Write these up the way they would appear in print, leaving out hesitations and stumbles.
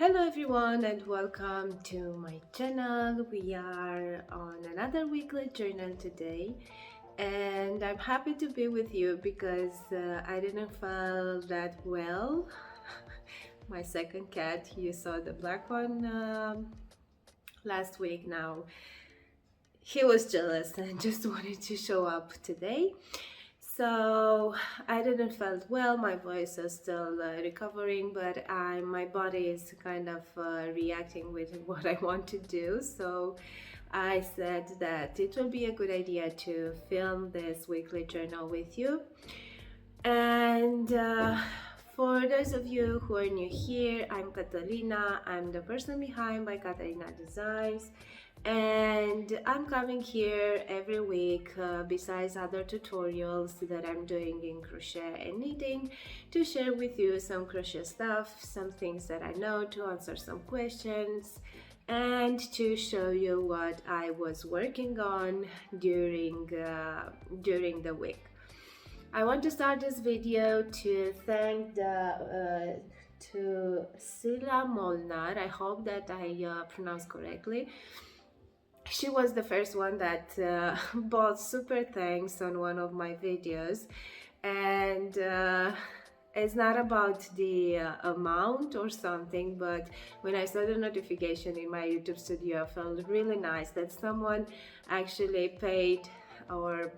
Hello everyone and welcome to my channel. We are on another weekly journal today and I'm happy to be with you because I didn't feel that well. My second cat, you saw the black one last week. Now he was jealous and just wanted to show up today. So I didn't felt well. My voice is still recovering, but my body is kind of reacting with what I want to do. So I said that it will be a good idea to film this weekly journal with you. And for those of you who are new here, I'm Catalina. I'm the person behind by Catalina Designs, and I'm coming here every week besides other tutorials that I'm doing in crochet and knitting to share with you some crochet stuff, some things that I know, to answer some questions and to show you what I was working on during the week. I want to start this video to thank to Sila Molnar. I hope that I pronounced correctly. She was the first one that bought super thanks on one of my videos, and it's not about the amount or something, but when I saw the notification in my YouTube studio, I felt really nice that someone actually paid or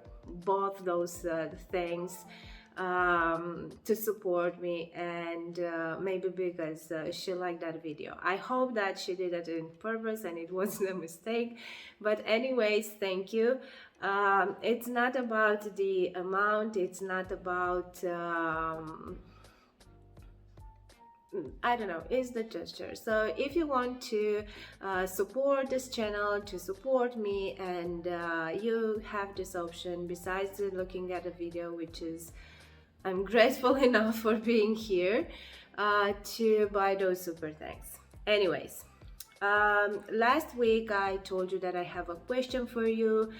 bought those things to support me, and maybe because she liked that video. I hope that she did it on purpose and it wasn't a mistake, but anyways, thank you. It's not about the amount, it's not about I don't know, it's the gesture. So if you want to support this channel, to support me, and you have this option besides looking at a video, which is I'm grateful enough for being here, to buy those super thanks. Anyways, last week I told you that I have a question for you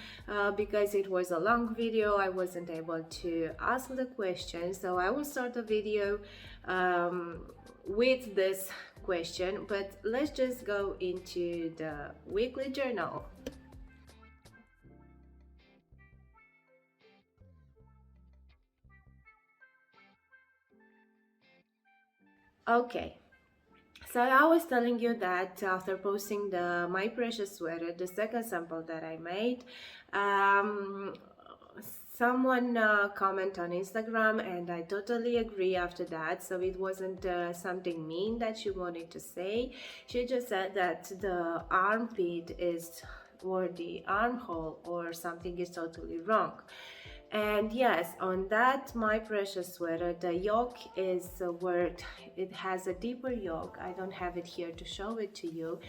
because it was a long video. I wasn't able to ask the question, so I will start the video with this question, but let's just go into the weekly journal. Okay, so I was telling you that after posting my precious sweater, the second sample that I made, someone comment on Instagram, and I totally agree after that. So it wasn't something mean that she wanted to say. She just said that the armpit is, or the armhole or something is totally wrong. And yes, on that my precious sweater, the yoke is where it has a deeper yoke. I don't have it here to show it to you,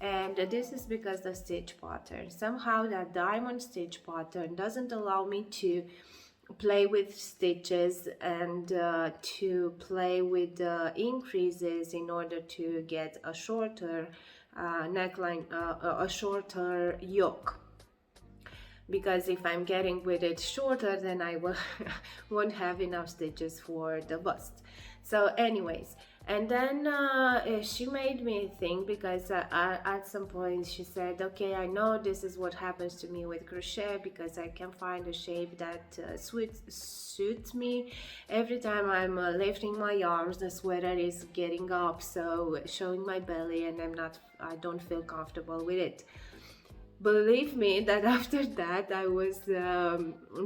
and this is because the stitch pattern, somehow that diamond stitch pattern doesn't allow me to play with stitches and to play with the increases in order to get a shorter neckline, a shorter yoke. Because if I'm getting with it shorter, then I won't have enough stitches for the bust. So anyways, and then she made me think, because at some point she said, okay, I know this is what happens to me with crochet, because I can find a shape that suits me. Every time I'm lifting my arms, the sweater is getting up, so showing my belly, and I don't feel comfortable with it. Believe me that after that I was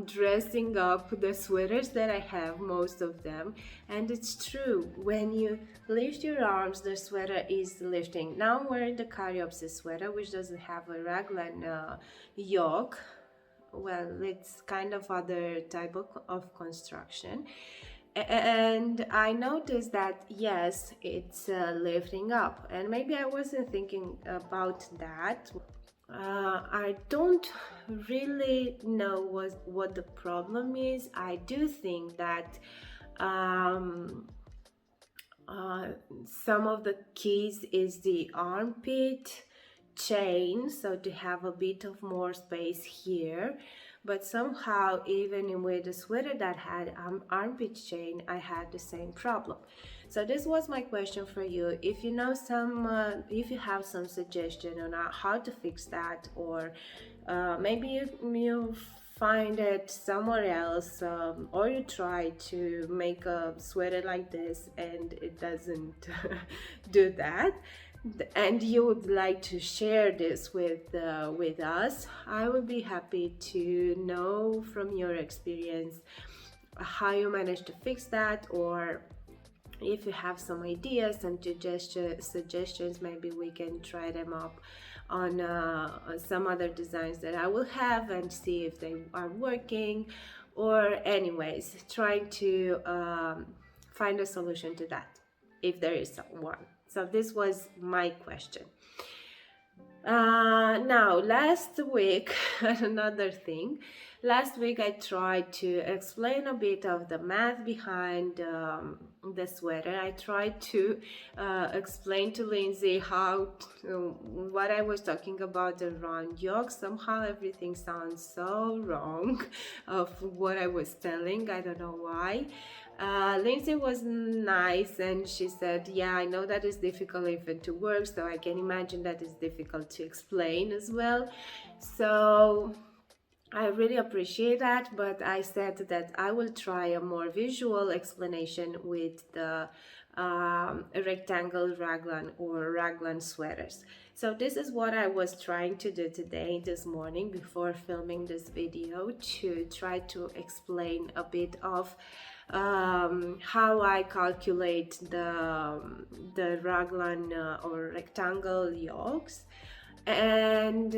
dressing up the sweaters that I have, most of them, and it's true, when you lift your arms, the sweater is lifting. Now I'm wearing the Caryopsis sweater, which doesn't have a raglan yoke. Well, it's kind of other type of construction, and I noticed that yes, it's lifting up, and maybe I wasn't thinking about that. I don't really know what the problem is. I do think that some of the keys is the armpit chain, so to have a bit of more space here, but somehow even with the sweater that had armpit chain, I had the same problem. So this was my question for you. If you know if you have some suggestion on how to fix that, or maybe you find it somewhere else, or you try to make a sweater like this and it doesn't do that, and you would like to share this with us, I would be happy to know from your experience how you managed to fix that, or if you have some ideas and suggestions, maybe we can try them up on some other designs that I will have and see if they are working, or anyways trying to find a solution to that if there is one. So this was my question. Now last week another thing, last week I tried to explain a bit of the math behind the sweater. I tried to explain to Lindsay what I was talking about, the round yoke. Somehow everything sounds so wrong of what I was telling. I don't know why. Lindsay was nice and she said, yeah, I know that is difficult even to work, so I can imagine that is difficult to explain as well. So I really appreciate that, but I said that I will try a more visual explanation with the rectangle raglan or raglan sweaters. So this is what I was trying to do today, this morning, before filming this video, to try to explain a bit of how I calculate the raglan or rectangle yokes. And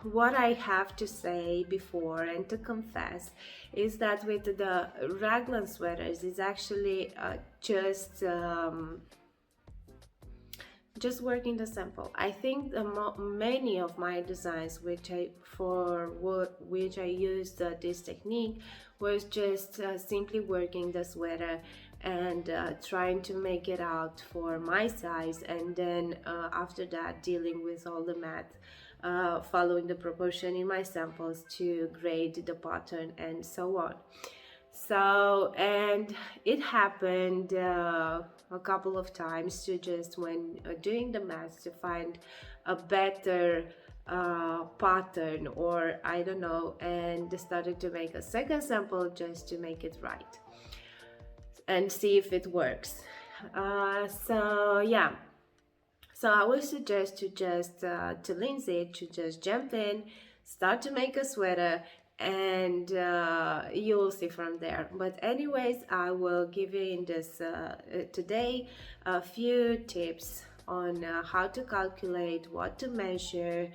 what I have to say before and to confess is that with the raglan sweaters is actually just working the sample. I think many of my designs which I used this technique was just simply working the sweater and trying to make it out for my size, and then after that dealing with all the math, following the proportion in my samples to grade the pattern and so on. So, and it happened a couple of times to just when doing the math to find a better pattern, or I don't know, and started to make a second sample just to make it right and see if it works. So yeah, so I would suggest to just to Lindsay to just jump in, start to make a sweater, and you will see from there. But anyways, I will give you in this today a few tips on how to calculate, what to measure,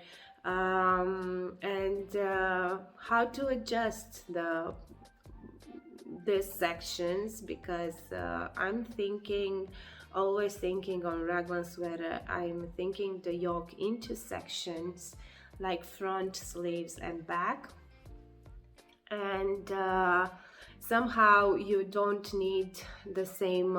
and how to adjust these sections, because I'm always thinking on raglan sweater, I'm thinking the yoke into sections like front, sleeves and back, and somehow you don't need the same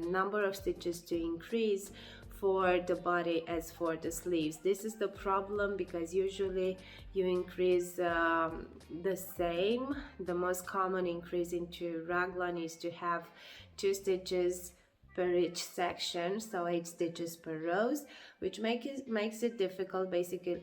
number of stitches to increase for the body as for the sleeves. This is the problem, because usually you increase the same. The most common increase into raglan is to have 2 stitches per each section, so 8 stitches per rows, which makes it difficult. Basically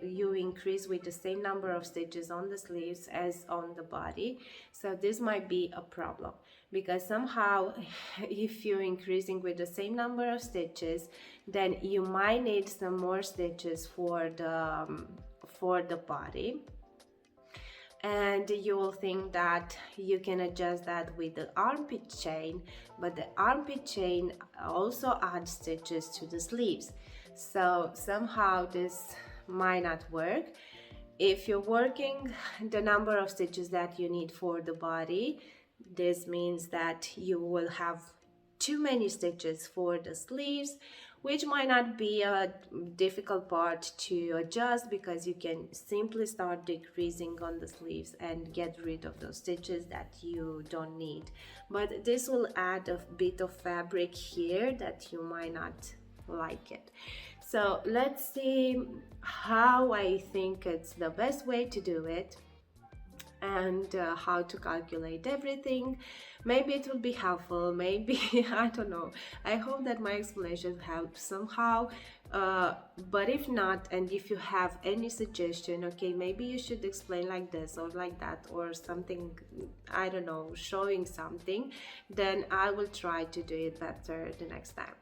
you increase with the same number of stitches on the sleeves as on the body, so this might be a problem, because somehow if you're increasing with the same number of stitches, then you might need some more stitches for the body, and you will think that you can adjust that with the armpit chain, but the armpit chain also adds stitches to the sleeves, so somehow this might not work. If you're working the number of stitches that you need for the body, this means that you will have too many stitches for the sleeves, which might not be a difficult part to adjust, because you can simply start decreasing on the sleeves and get rid of those stitches that you don't need. But this will add a bit of fabric here that you might not like it. So let's see how I think it's the best way to do it, and how to calculate everything. Maybe it will be helpful, maybe I don't know. I hope that my explanation helps somehow. But if not, and if you have any suggestion, okay, maybe you should explain like this or like that or something, I don't know, showing something, then I will try to do it better the next time.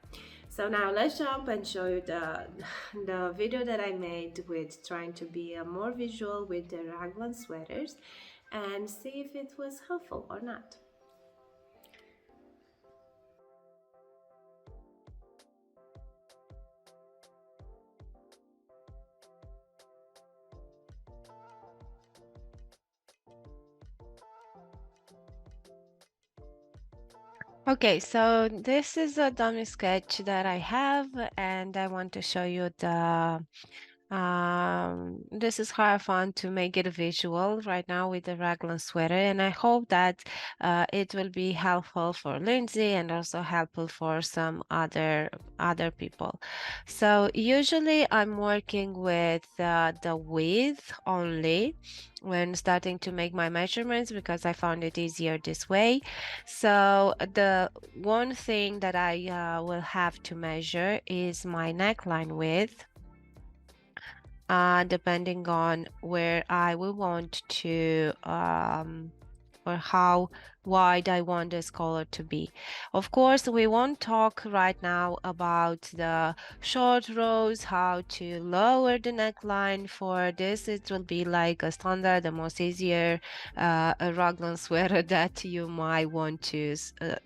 So now let's jump and show you the video that I made with trying to be more visual with the Raglan sweaters, and see if it was helpful or not. Okay, so this is a dummy sketch that I have, and I want to show you this is how I found to make it visual right now with the raglan sweater, and I hope that it will be helpful for Lindsay and also helpful for some other people. So usually I'm working with the width only when starting to make my measurements because I found it easier this way. So the one thing that I will have to measure is my neckline width, depending on where I will want to or how wide I want this collar to be. Of course, we won't talk right now about the short rows, how to lower the neckline. For this, it will be like a standard, the most easier a raglan sweater that you might want to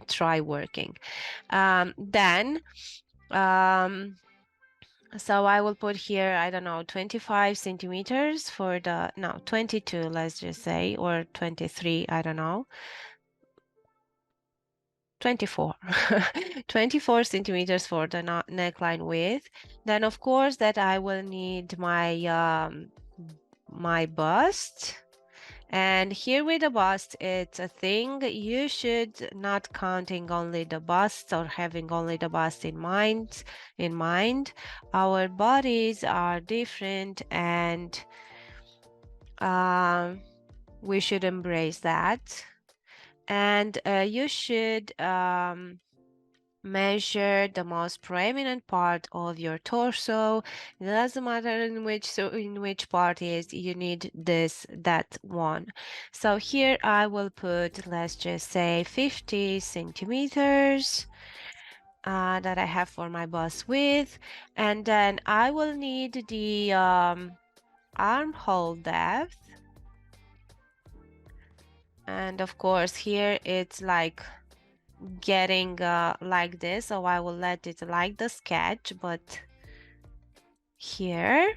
try working. Then so I will put here, I don't know, 25 centimeters for the, no, 22, let's just say, or 23, I don't know, 24, 24 centimeters for the neckline width. Then of course that I will need my bust. And here with the bust, it's a thing you should not counting only the bust or having only the bust in mind. Our bodies are different, and we should embrace that. And you should measure the most prominent part of your torso. It doesn't matter in which part is, you need that one. So here I will put, let's just say 50 centimeters that I have for my bust width, and then I will need the armhole depth. And of course here it's like getting like this, so I will let it like the sketch, but here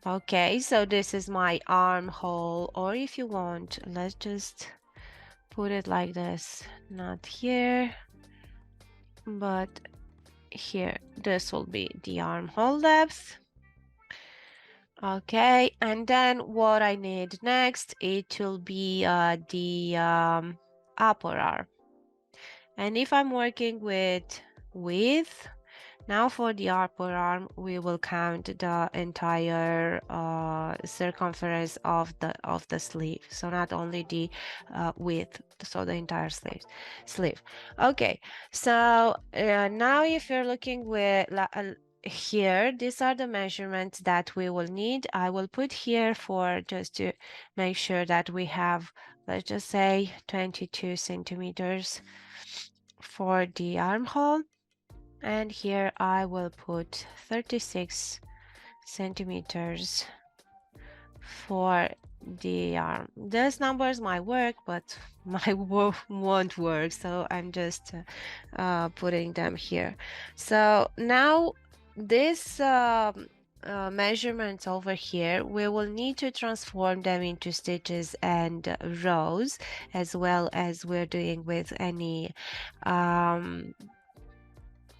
okay, so this is my armhole, or if you want, let's just put it like this, not here but here. This will be the armhole depth. Okay, and then what I need next, it will be the upper arm. And if I'm working with width, now for the upper arm, we will count the entire circumference of the sleeve. So not only the width, so the entire sleeve. Okay, so now if you're looking with here, these are the measurements that we will need. I will put here for just to make sure that we have, let's just say 22 centimeters for the armhole. And here I will put 36 centimeters for the arm. These numbers might work, but my won't work, so I'm just putting them here. So now this measurements over here, we will need to transform them into stitches and rows, as well as we're doing with any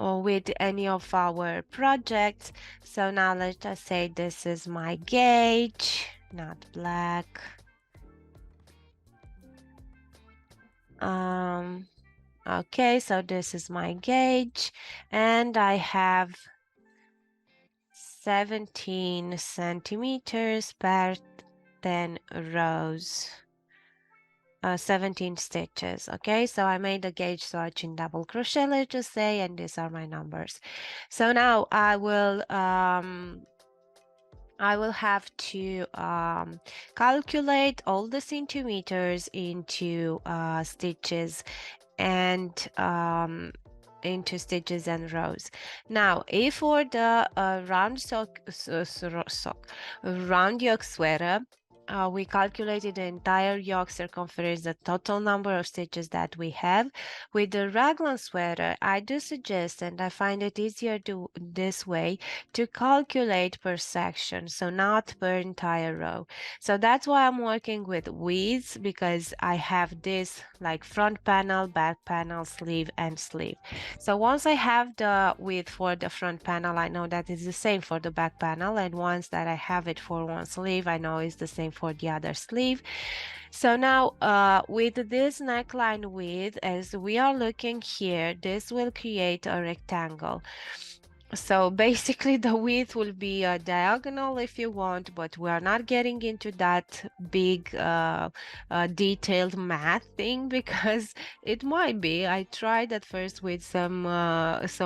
or with any of our projects. So now let's just say this is my gauge, not black. Okay, so this is my gauge, and I have 17 centimeters per 10 rows. 17 stitches. Okay, so I made a gauge swatch in double crochet, let's just say, and these are my numbers. So now I will have to calculate all the centimeters into stitches and rows. Now, if for the round yoke sweater, we calculated the entire yoke circumference, the total number of stitches that we have. With the raglan sweater, I do suggest, and I find it easier to this way, to calculate per section, so not per entire row. So that's why I'm working with widths, because I have this like front panel, back panel, sleeve, and sleeve. So once I have the width for the front panel, I know that it's the same for the back panel, and once that I have it for one sleeve, I know it's the same for the other sleeve. So now with this neckline width, as we are looking here, this will create a rectangle. So basically the width will be a diagonal if you want, but we are not getting into that big detailed math thing because it might be. I tried at first with some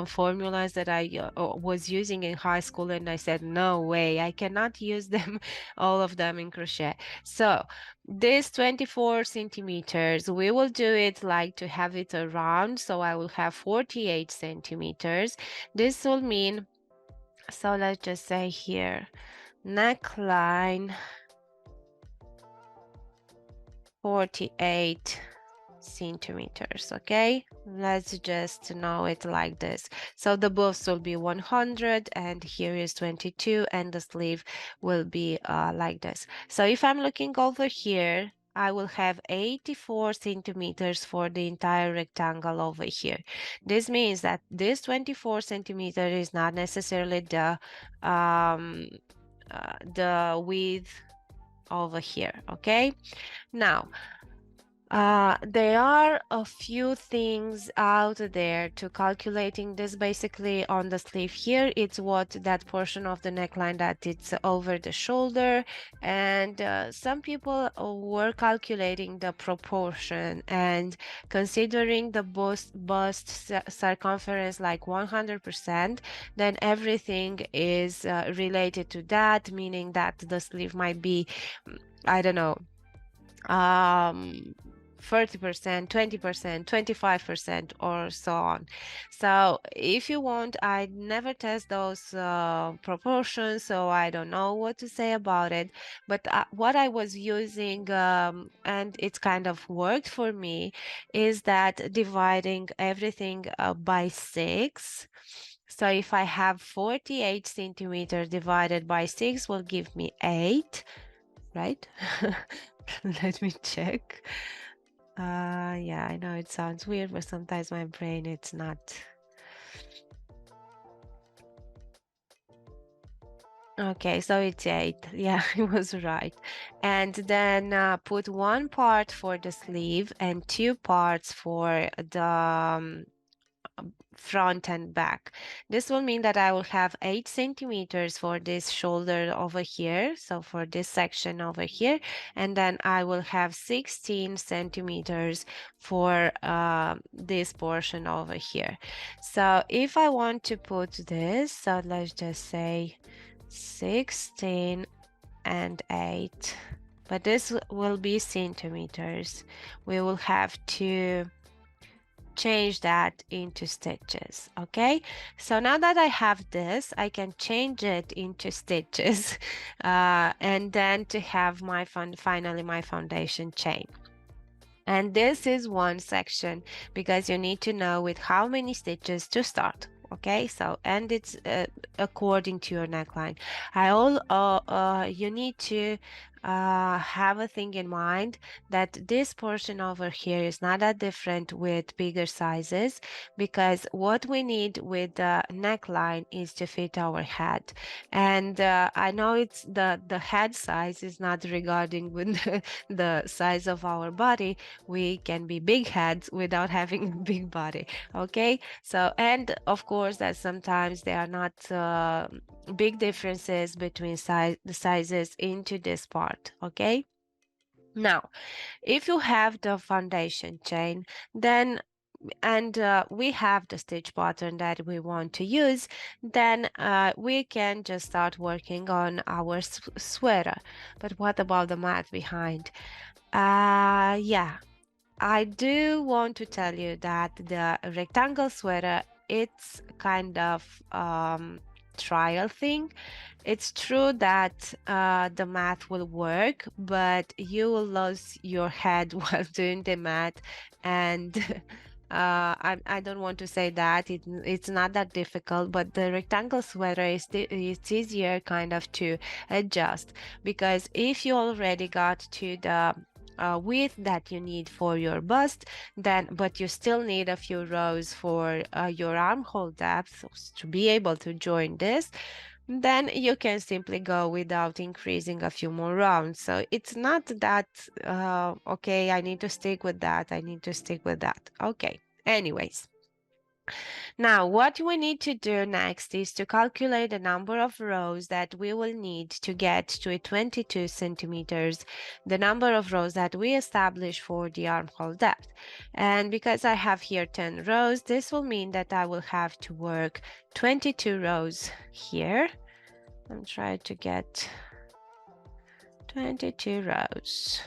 formulas that I was using in high school, and I said, no way, I cannot use them, all of them in crochet. So this 24 centimeters, we will do it like to have it around. So I will have 48 centimeters. This will mean, so let's just say here, neckline 48 centimeters. Okay, let's just know it like this. So the bust will be 100 and here is 22, and the sleeve will be like this. So if I'm looking over here, I will have 84 centimeters for the entire rectangle over here. This means that this 24 centimeter is not necessarily the width over here. Okay, now there are a few things out there to calculating this. Basically on the sleeve here, it's what that portion of the neckline that it's over the shoulder, and some people were calculating the proportion and considering the bust circumference like 100%, then everything is related to that, meaning that the sleeve might be, I don't know, 30%, 20%, 25%, or so on. So if you want, I never test those proportions, so I don't know what to say about it. But what I was using, and it's kind of worked for me, is that dividing everything by 6. So if I have 48 centimeters divided by 6 will give me 8, right? Let me check. Yeah, I know it sounds weird, but sometimes my brain, it's not. Okay, so it's 8. Yeah, it was right. And then put one part for the sleeve and 2 parts for the front and back. This will mean that I will have 8 centimeters for this shoulder over here, so for this section over here, and then I will have 16 centimeters for this portion over here. So if I want to put this, so let's just say 16 and 8, but this will be centimeters. We will have to change that into stitches. Okay, so now that I have this, I can change it into stitches and then to have my finally my foundation chain. And this is one section because you need to know with how many stitches to start. Okay, so and it's according to your neckline. You need to have a thing in mind that this portion over here is not that different with bigger sizes, because what we need with the neckline is to fit our head. And I know it's the head size is not regarding with the size of our body. We can be big heads without having a big body. Okay, so and of course that sometimes there are not big differences between the sizes into this part. Okay, Now, if you have the foundation chain, then and we have the stitch pattern that we want to use, then we can just start working on our sweater. But what about the mat behind? Yeah, I do want to tell you that the rectangle sweater, it's kind of trial thing. It's true that the mat will work, but you will lose your head while doing the mat. And I don't want to say that it's not that difficult, but the rectangle sweater it's easier kind of to adjust, because if you already got to the width that you need for your bust, then but you still need a few rows for your armhole depth to be able to join this, then you can simply go without increasing a few more rounds. So it's not that okay, I need to stick with that, I need to stick with that. Okay, anyways, now, what we need to do next is to calculate the number of rows that we will need to get to a 22 centimeters, the number of rows that we establish for the armhole depth. And because I have here 10 rows, this will mean that I will have to work 22 rows here. I'm trying to get 22 rows.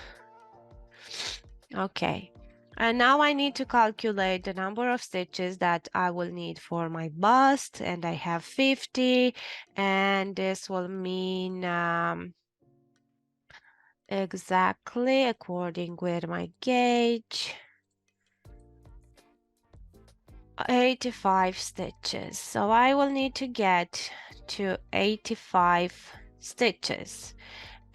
Okay. And now I need to calculate the number of stitches that I will need for my bust, and I have 50, and this will mean exactly according with my gauge 85 stitches. So I will need to get to 85 stitches.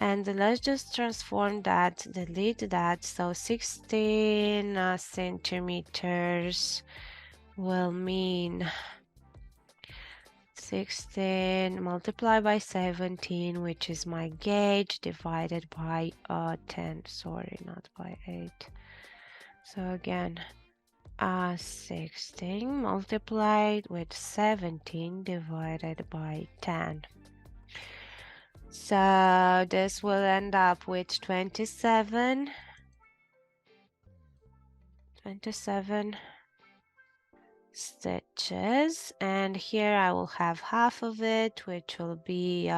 And let's just transform that, delete that. So 16 centimeters will mean 16 multiplied by 17, which is my gauge, divided by 10. Sorry, not by 8. So again, 16 multiplied with 17 divided by 10. So this will end up with 27 stitches, and here I will have half of it, which will be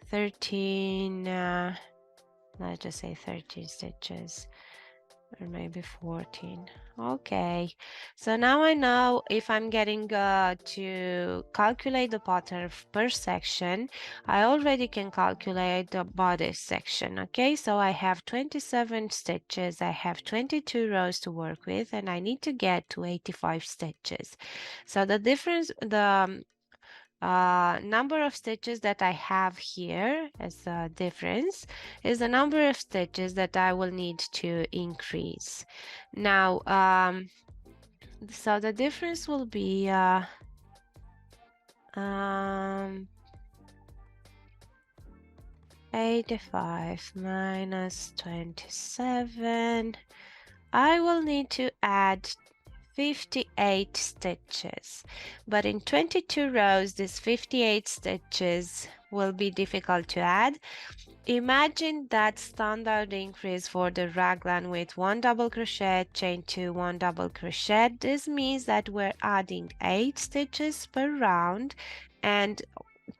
13, let's just say 13 stitches, or maybe 14. Okay, so now I know if I'm getting to calculate the pattern per section, I already can calculate the bodice section. Okay, so I have 27 stitches, I have 22 rows to work with, and I need to get to 85 stitches. So the difference, the number of stitches that I have here as a difference is the number of stitches that I will need to increase. Now, so the difference will be 85 minus 27. I will need to add 58 stitches, but in 22 rows these 58 stitches will be difficult to add. Imagine that standard increase for the raglan with 1 double crochet, chain 2, 1 double crochet. This means that we're adding 8 stitches per round and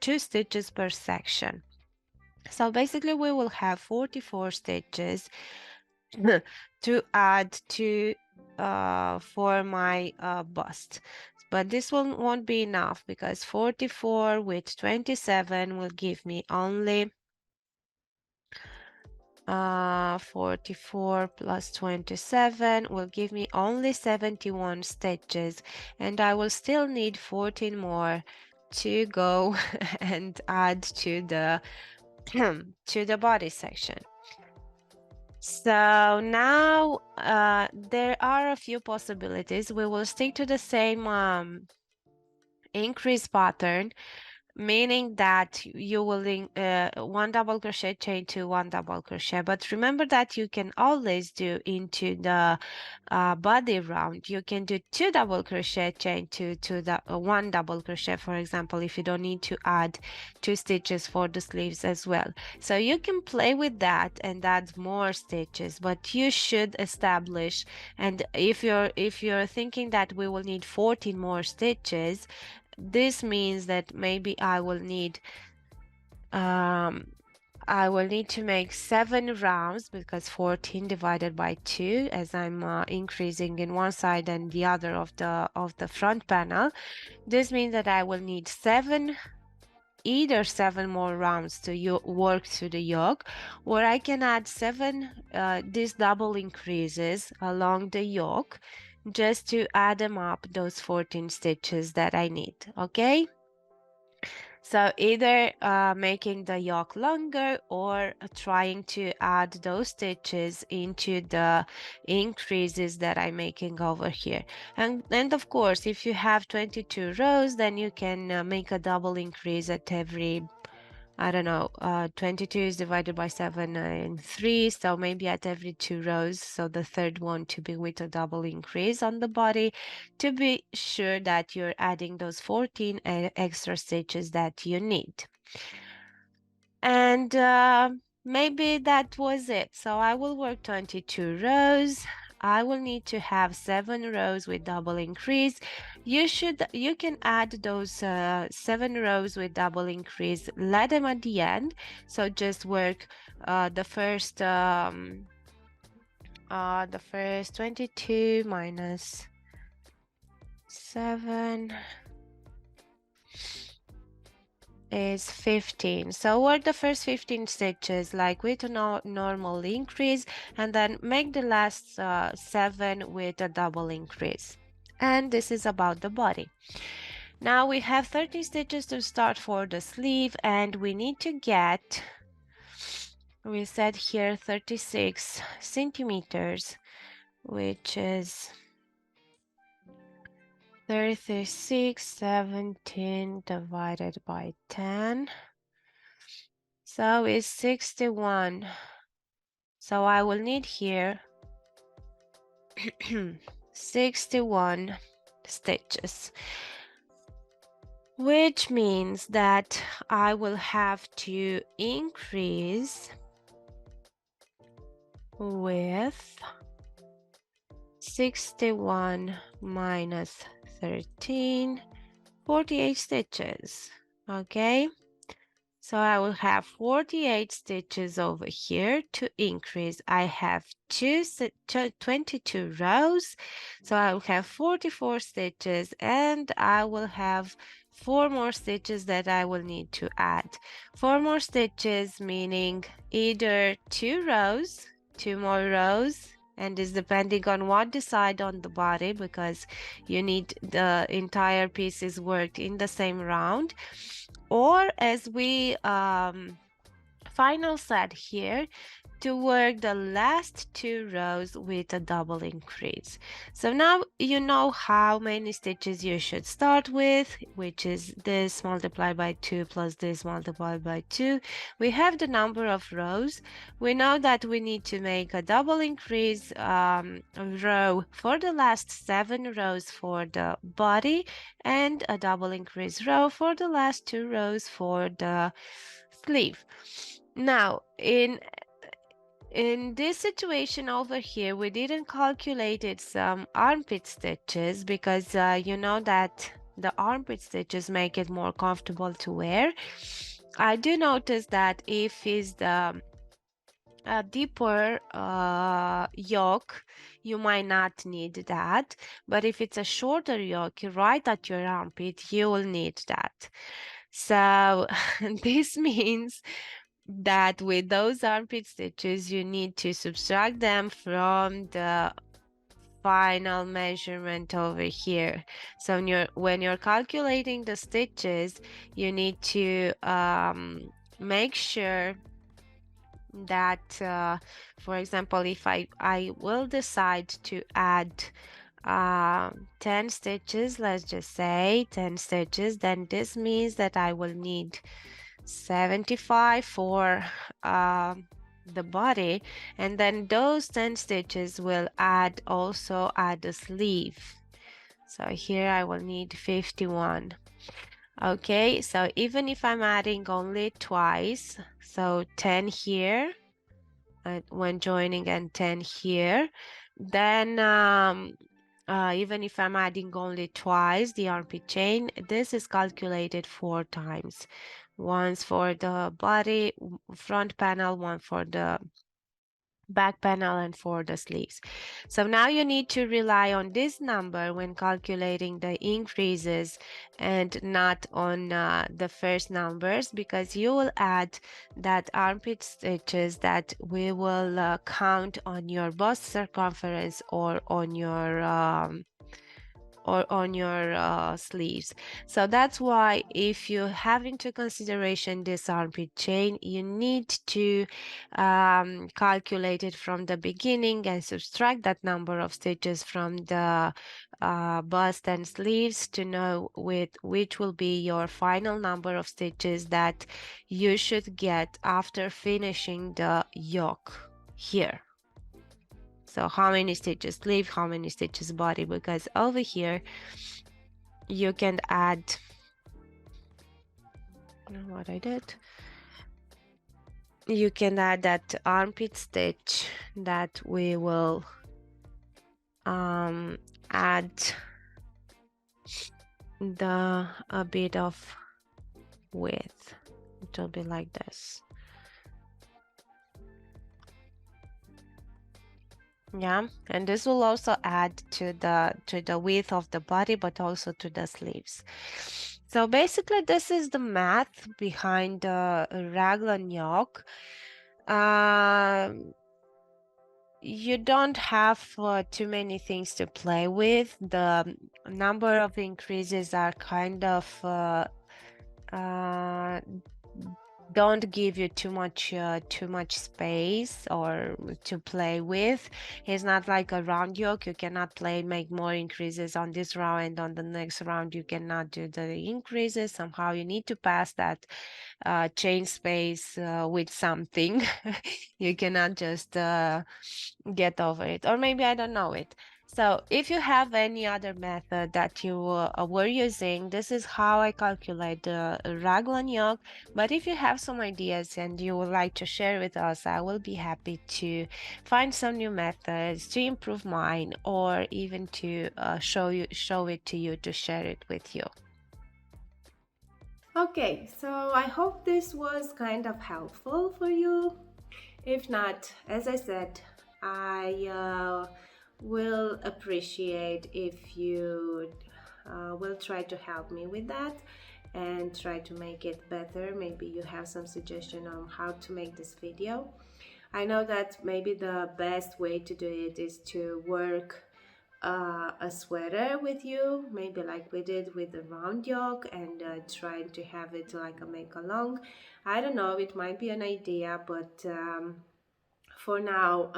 2 stitches per section. So basically we will have 44 stitches to add to for my bust, but this won't be enough, because 44 with 27 will give me only 44 plus 27 will give me only 71 stitches, and I will still need 14 more to go and add to the to the body section. So now there are a few possibilities. We will stick to the same increase pattern, meaning that you will one double crochet chain to one double crochet. But remember that you can always do into the body round, you can do two double crochet chain to the one double crochet, for example, if you don't need to add two stitches for the sleeves as well. So you can play with that and add more stitches, but you should establish. And if you're thinking that we will need 14 more stitches, this means that maybe um I will need to make 7 rounds, because 14 divided by 2, as I'm increasing in one side and the other of the front panel. This means that I will need either 7 more rounds to work through the yoke, or I can add 7 these double increases along the yoke, just to add them up, those 14 stitches that I need. Okay. So either making the yoke longer, or trying to add those stitches into the increases that I'm making over here. And of course, if you have 22 rows, then you can make a double increase at every, I don't know, 22 is divided by 7 and 3, so maybe at every 2 rows. So the third one to be with a double increase on the body, to be sure that you're adding those 14 extra stitches that you need. And maybe that was it. So I will work 22 rows. I will need to have 7 rows with double increase. You can add those 7 rows with double increase, let them at the end. So just work the first 22 minus 7 is 15. So work the first 15 stitches like with a normal increase, and then make the last 7 with a double increase. And this is about the body. Now we have 30 stitches to start for the sleeve, and we need to get, we said here 36 centimeters, which is 36, 17 divided by 10. So it's 61. So I will need here 61 stitches, which means that I will have to increase with 61 minus 13, 48 stitches. Okay. So I will have 48 stitches over here to increase. I have 22 rows, so I will have 44 stitches, and I will have 4 more stitches that I will need to add. 4 more stitches meaning either 2 rows, 2 more rows, and is depending on what decide on the body, because you need the entire pieces worked in the same round, or as we final set here, to work the last 2 rows with a double increase. So now you know how many stitches you should start with, which is this multiplied by 2 plus this multiplied by 2. We have the number of rows. We know that we need to make a double increase row for the last 7 rows for the body, and a double increase row for the last 2 rows for the sleeve. Now, in this situation over here, we didn't calculate some armpit stitches, because you know that the armpit stitches make it more comfortable to wear. I do notice that if is the deeper yoke, you might not need that, but if it's a shorter yoke right at your armpit, you will need that. So this means that with those armpit stitches, you need to subtract them from the final measurement over here. So when you're calculating the stitches, you need to make sure that, for example, if I will decide to add 10 stitches, let's just say 10 stitches, then this means that I will need 75 for the body, and then those 10 stitches will also add the sleeve. So here I will need 51. Okay, so even if I'm adding only twice, so 10 here when joining and 10 here, then even if I'm adding only twice the armpit chain, this is calculated 4 times. Once for the body front panel, one for the back panel, and for the sleeves. So now you need to rely on this number when calculating the increases and not on the first numbers, because you will add that armpit stitches that we will count on your bust circumference or on your sleeves. So that's why if you have into consideration this armpit chain, you need to calculate it from the beginning and subtract that number of stitches from the bust and sleeves to know which will be your final number of stitches that you should get after finishing the yoke here. So how many stitches sleeve, how many stitches body, because over here you can add what I did. You can add that armpit stitch that we will add a bit of width. It will be like this. Yeah, and this will also add to the width of the body, but also to the sleeves. So basically, this is the math behind the raglan yoke. You don't have too many things to play with. The number of increases are kind of don't give you too much space or to play with. It's not like a round yoke. You cannot make more increases on this round, and on the next round you cannot do the increases. Somehow you need to pass that chain space with something. You cannot just get over it, or maybe I don't know it. So if you have any other method that you were using, this is how I calculate the raglan yoke. But if you have some ideas and you would like to share with us, I will be happy to find some new methods to improve mine, or even to show it to you, to share it with you. Okay, so I hope this was kind of helpful for you. If not, as I said, I will appreciate if you will try to help me with that and try to make it better. Maybe you have some suggestion on how to make this video. I know that maybe the best way to do it is to work a sweater with you, maybe like we did with the round yoke, and trying to have it like a make along. I don't know, it might be an idea, but for now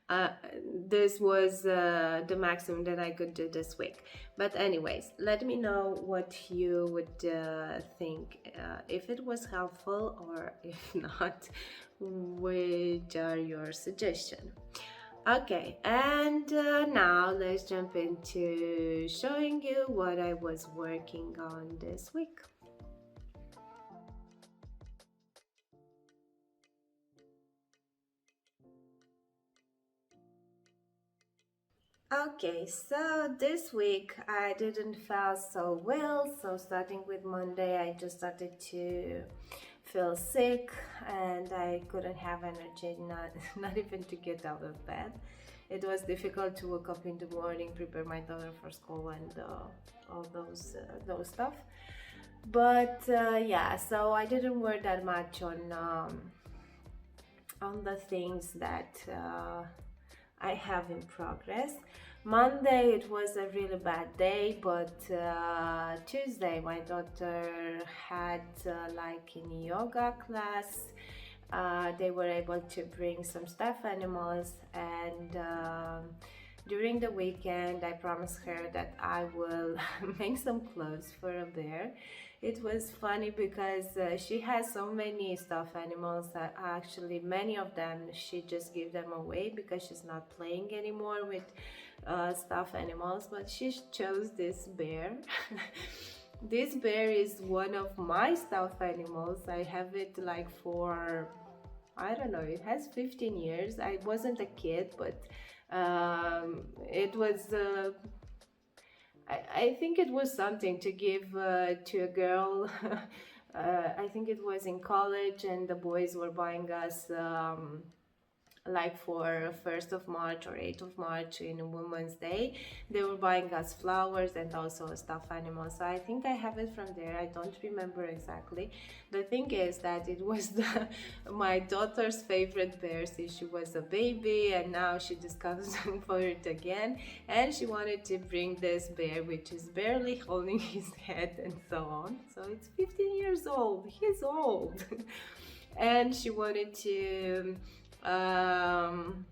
uh, this was the maximum that I could do this week. But anyways, let me know what you would think, if it was helpful, or if not, which are your suggestions. Okay, and now let's jump into showing you what I was working on this week. Okay, so this week I didn't feel so well, so starting with Monday I just started to feel sick and I couldn't have energy, not even to get out of bed. It was difficult to wake up in the morning, prepare my daughter for school, and all those stuff. But yeah, so I didn't work that much on the things that I have in progress. Monday it was a really bad day, but Tuesday my daughter had like in yoga class. They were able to bring some stuffed animals, and during the weekend I promised her that I will make some clothes for a bear. It was funny because she has so many stuffed animals that actually many of them she just give them away because she's not playing anymore with stuffed animals, but she chose this bear. This bear is one of my stuffed animals. I have it like for, I don't know, it has 15 years. I wasn't a kid, but it was I think it was something to give to a girl. I think it was in college, and the boys were buying us like for 1st of March or 8th of March in Women's Day, they were buying us flowers and also stuffed animals. So I think I have it from there. I don't remember exactly. The thing is that it was my daughter's favorite bear since she was a baby, and now she discovers for it again, and she wanted to bring this bear which is barely holding his head and so on. So it's 15 years old. He's old. And she wanted um,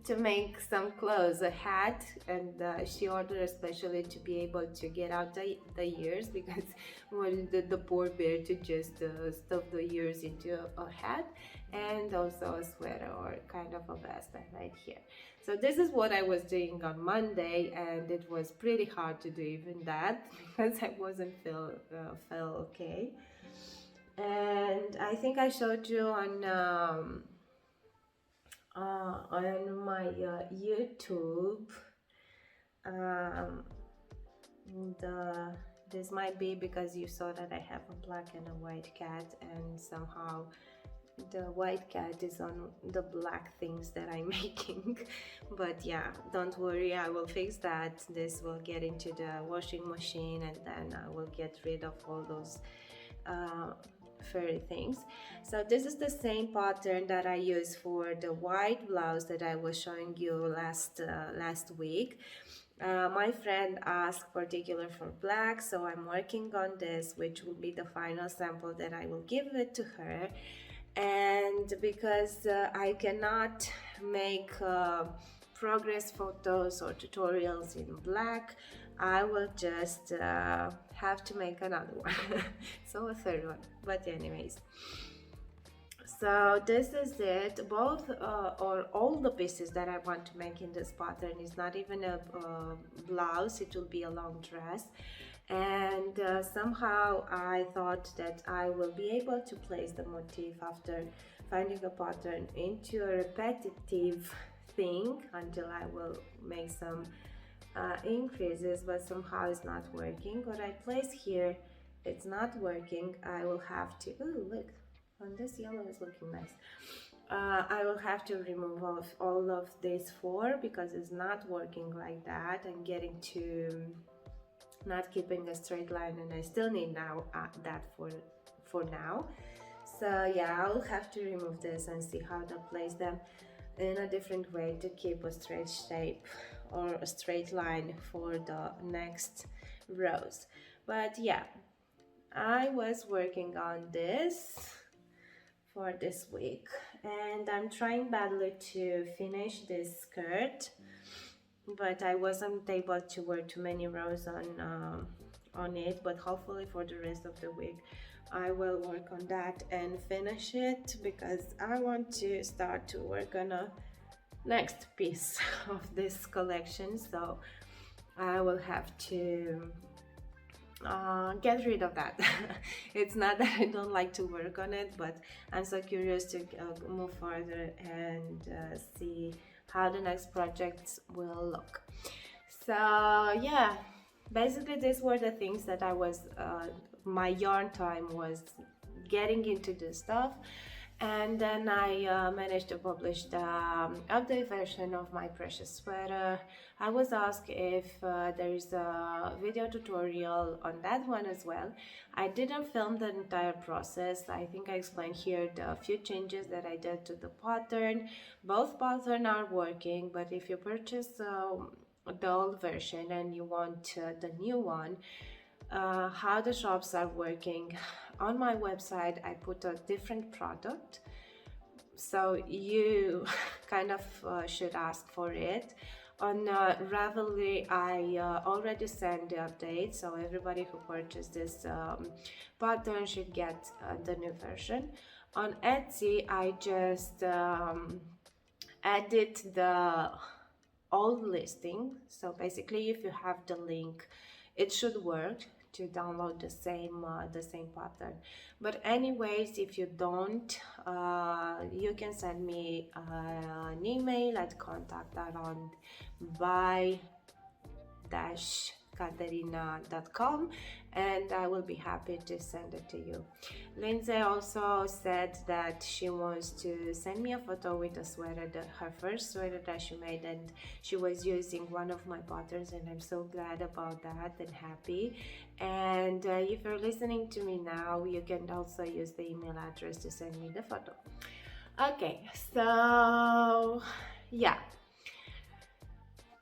to make some clothes, a hat, and she ordered especially to be able to get out the ears because wanted the poor bear to just stuff the ears into a hat, and also a sweater or kind of a vest right here. So this is what I was doing on Monday, and it was pretty hard to do even that because I wasn't feel okay. And I think I showed you on my YouTube. Um, the This might be because you saw that I have a black and a white cat, and somehow the white cat is on the black things that I'm making. But yeah, don't worry, I will fix that. This will get into the washing machine, and then I will get rid of all those furry things. So this is the same pattern that I used for the white blouse that I was showing you last week. My friend asked particular for black, so I'm working on this, which will be the final sample that I will give it to her. And because I cannot make progress photos or tutorials in black, I will just have to make another one. So a third one, but anyways, so this is it. Both or all the pieces that I want to make in this pattern is not even a blouse, it will be a long dress. And somehow I thought that I will be able to place the motif after finding a pattern into a repetitive thing until I will make some increases, but somehow it's not working. What I place here, it's not working. I will have to, ooh, look, on this yellow is looking nice. I will have to remove all of these four because it's not working like that. I'm getting to not keeping a straight line, and I still need now that for now. So yeah, I'll have to remove this and see how to place them in a different way to keep a straight shape or a straight line for the next rows. But yeah, I was working on this for this week, and I'm trying badly to finish this skirt, but I wasn't able to work too many rows on it. But hopefully for the rest of the week I will work on that and finish it, because I want to start to work on a next piece of this collection. So I will have to get rid of that. It's not that I don't like to work on it, but I'm so curious to move further and see how the next projects will look. So yeah, basically these were the things that I was my yarn time was getting into this stuff. And then I managed to publish the update version of my precious sweater. I was asked if there is a video tutorial on that one as well. I didn't film the entire process. I think I explained here the few changes that I did to the pattern. Both patterns are working, but if you purchase the old version and you want the new one, how the shops are working. On my website I put a different product, so you kind of should ask for it. On Ravelry, I already sent the update, so everybody who purchased this pattern should get the new version. On Etsy, I just added the old listing, so basically if you have the link, it should work to download the same pattern. But anyways, if you don't, you can send me an email at contact@by-katerina.com, and I will be happy to send it to you. Lindsay also said that she wants to send me a photo with a sweater, her first sweater that she made, and she was using one of my patterns, and I'm so glad about that and happy. And if you're listening to me now, you can also use the email address to send me the photo. Okay, so yeah.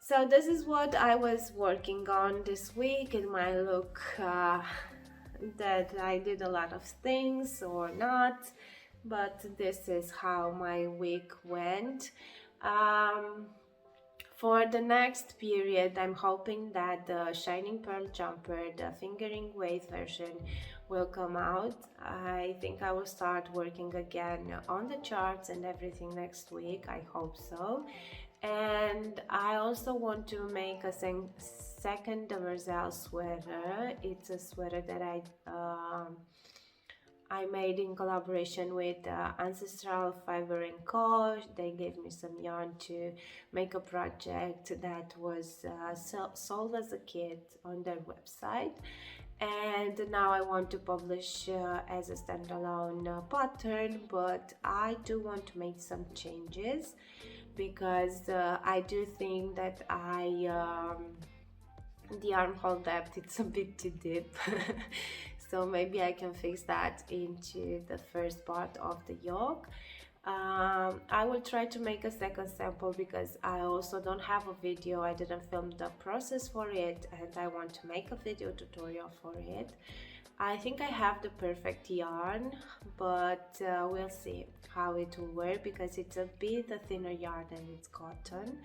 So this is what I was working on this week. It might look that I did a lot of things or not, but this is how my week went. For the next period, I'm hoping that the Shining Pearl Jumper, the fingering weight version, will come out. I think I will start working again on the charts and everything next week. I hope so. And I also want to make a second demoiselle sweater. It's a sweater that I made in collaboration with Ancestral Fiber & Co. They gave me some yarn to make a project that was sold as a kit on their website. And now I want to publish as a standalone pattern, but I do want to make some changes because I do think that the armhole depth, it's a bit too deep. So maybe I can fix that into the first part of the yoke. I will try to make a second sample because I also don't have a video. I didn't film the process for it, and I want to make a video tutorial for it. I think I have the perfect yarn, but we'll see how it will work because it's a bit a thinner yarn and it's cotton.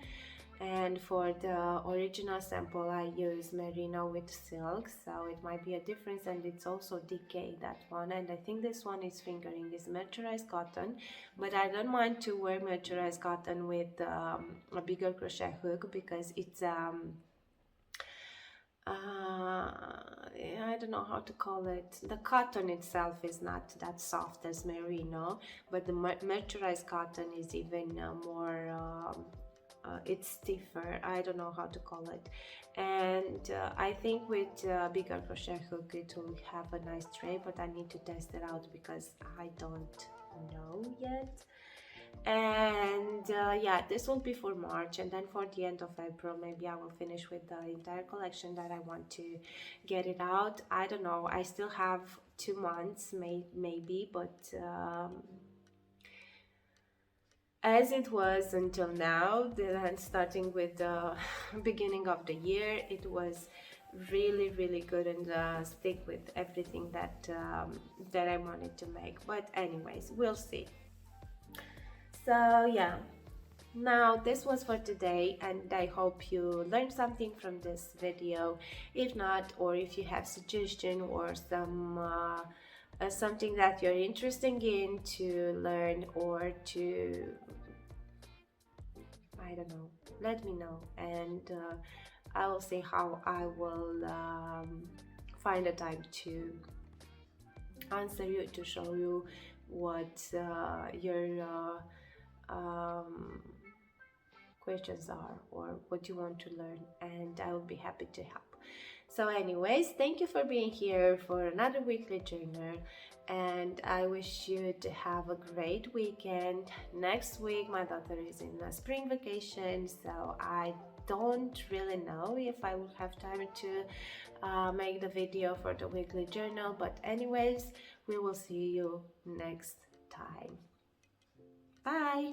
And for the original sample I use merino with silk, so it might be a difference, and it's also DK, that one. And I think this one is fingering, is mercerized cotton, but I don't mind to wear mercerized cotton with a bigger crochet hook because it's I don't know how to call it. The cotton itself is not that soft as merino, but the mercerized cotton is even more it's stiffer. I don't know how to call it. And I think with bigger crochet hook it will have a nice tray, but I need to test it out because I don't know yet. And yeah, this will be for March, and then for the end of April maybe I will finish with the entire collection that I want to get it out. I don't know, I still have 2 months maybe, but as it was until now, then starting with the beginning of the year, it was really good, and stick with everything that that I wanted to make. But anyways, we'll see. So yeah, now this was for today, and I hope you learned something from this video. If not, or if you have suggestion or something that you're interested in to learn or to, I don't know, let me know, and I will see how I will find a time to answer you, to show you what your questions are or what you want to learn, and I will be happy to help. So anyways, thank you for being here for another weekly journal, and I wish you to have a great weekend. Next week my daughter is in a spring vacation, so I don't really know if I will have time to make the video for the weekly journal, but anyways, we will see you next time. Bye!